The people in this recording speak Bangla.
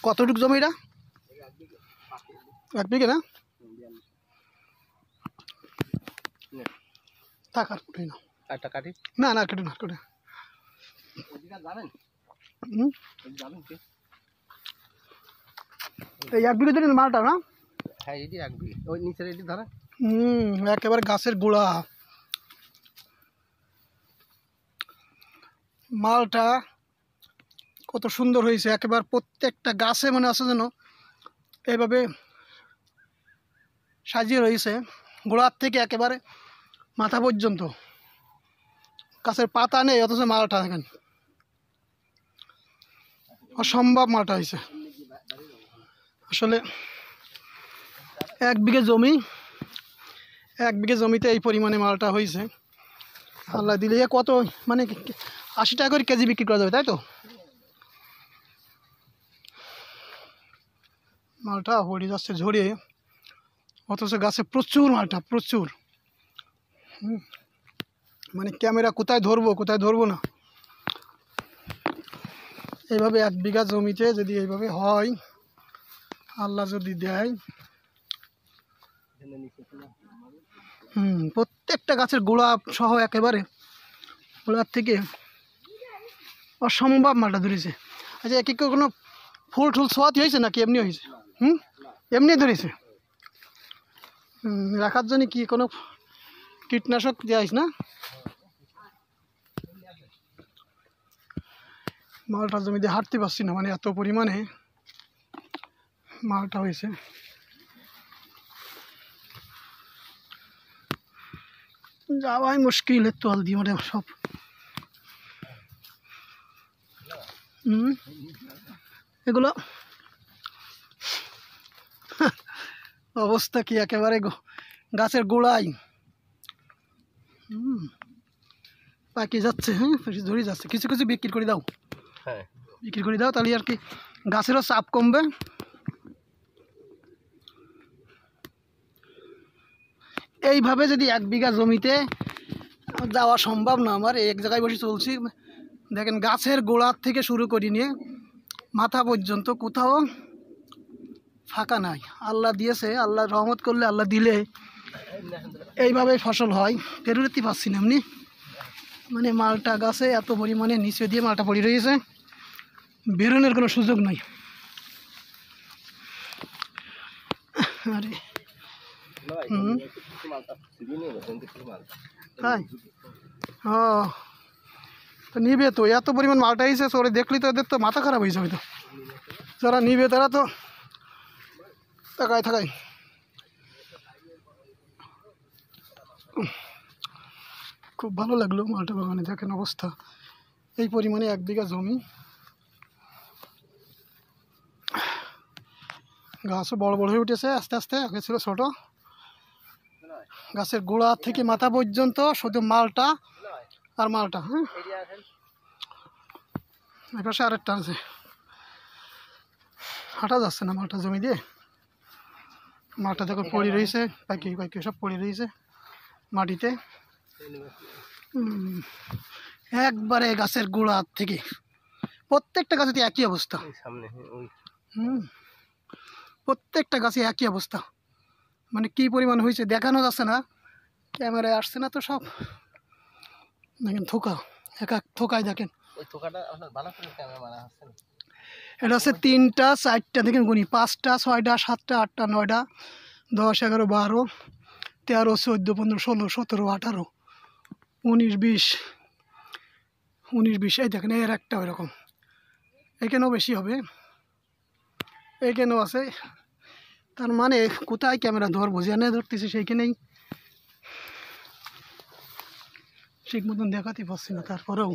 কতটুকু জমি এটা? 1 বিঘে না? থাক আর উঠে না, একটা কাটি না না কেটে না কেটে। এই 1 বিঘে ধরে মালটা না? হ্যাঁ এটি 1 বিঘে, ওই নিচের এটি ধরা। একেবারে গাছের গোড়া মালটা কত সুন্দর হয়েছে। একেবারে প্রত্যেকটা গাছে মনে আছে যেন এইভাবে সাজিয়ে রয়েছে, গোড়ার থেকে একেবারে মাথা পর্যন্ত। গাছের পাতা নেই অথচ মালটা দেখেন অসম্ভব মালটা হয়েছে। আসলে 1 বিঘে জমি, 1 বিঘে জমিতে এই পরিমাণে মালটা হয়েছে। আল্লাহ দিলে কত মানে 80 টাকা করে কেজি বিক্রি করা যাবে, তাই তো? মালটা পড়ে যাচ্ছে ঝরিয়ে, অথচ গাছে প্রচুর মালটা, প্রচুর। মানে ক্যামেরা কোথায় ধরবো না। এইভাবে 1 বিঘা জমিতে যদি এইভাবে হয়, আল্লাহ যদি দেয়, প্রত্যেকটা গাছের গোড়া সহ একেবারে গোড়ার থেকে অসম্ভব মালটা ধরেছে। আচ্ছা কি কোনো ফুল টুল ছোঁয়াতি হয়েছে নাকি এমনি হয়েছে? এমনি ধরেছে। রাখার জন্য কি কোনো কীটনাশক দেওয়া হয়েছে না? মালটা জমিতে হাঁটতে পারছি না, মানে এত পরিমাণে মালটা হয়েছে। যাওয়াই মুশকিল, তোয়াল দিয়ে মানে সব। এগুলো অবস্থা কি একেবারে গাছের গোড়ায় পাকিয়ে যাচ্ছে। ধরে যাচ্ছে, কিছু কিছু বিক্রি করে দাও। হ্যাঁ বিক্রি করে দাও, তাহলে আর কি গাছেরও চাপ কমবে। এইভাবে যদি 1 বিঘা জমিতে যাওয়া সম্ভব না আমার, এক জায়গায় বসে চলছি, দেখেন গাছের গোড়ার থেকে শুরু করে নিয়ে মাথা পর্যন্ত কোথাও ফাঁকা নাই। আল্লাহ দিয়েছে, আল্লাহ রহমত করলে, আল্লাহ দিলে এইভাবেই ফসল হয়। পেরোতে পারছি না এমনি, মানে মালটা গাছে এত পরিমাণে নিচে দিয়ে মালটা পড়ে রয়েছে, বেরোনোর কোনো সুযোগ নাই। আরে তাই ও তো নিবে তো, এত পরিমাণ মালটা হয়েছে, ওরা দেখলি তো এদের তো মাথা খারাপ হয়ে যাবে। তো যারা নিবে তারা তো তাকায় থাকায়। খুব ভালো লাগলো মালটা বাগানে, দেখেন অবস্থা। এই পরিমাণে 1 বিঘা জমি, গাছও বড় বড় হয়ে উঠেছে আস্তে আস্তে, আগে ছিল ছোট। গাছের গোড়া থেকে মাথা পর্যন্ত শুধু মালটা আর মালটা। এই পাশে আরেকটা আছে, হাঁটা যাচ্ছে না মালটা জমি দিয়ে। মালটা দেখো পড়ে রয়েছে, পাইকি পাইকি সব পড়ে রয়েছে মাটিতে। একবারে গাছের গোড়া থেকে প্রত্যেকটা গাছে একই অবস্থা। প্রত্যেকটা গাছে একই অবস্থা, মানে কি পরিমাণ হয়েছে দেখানো যাচ্ছে না, ক্যামেরায় আসছে না তো সব। দেখেন থোকা, এক এক থোকায় দেখেন। এটা হচ্ছে 3টা 4টা, দেখেন গুনি 5টা 6টা 7টা 8টা 9টা 10 11 12 13 14 15 16 17 18 19 20 19 20। এই দেখেন এর একটা ওইরকম, এখানেও বেশি হবে, এখানেও আছে। তার মানে কোথায় ক্যামেরা ধরবো, জেনে ধরতেছি সেইখানেই ঠিক মতন দেখাতে পারছি না। তারপরেও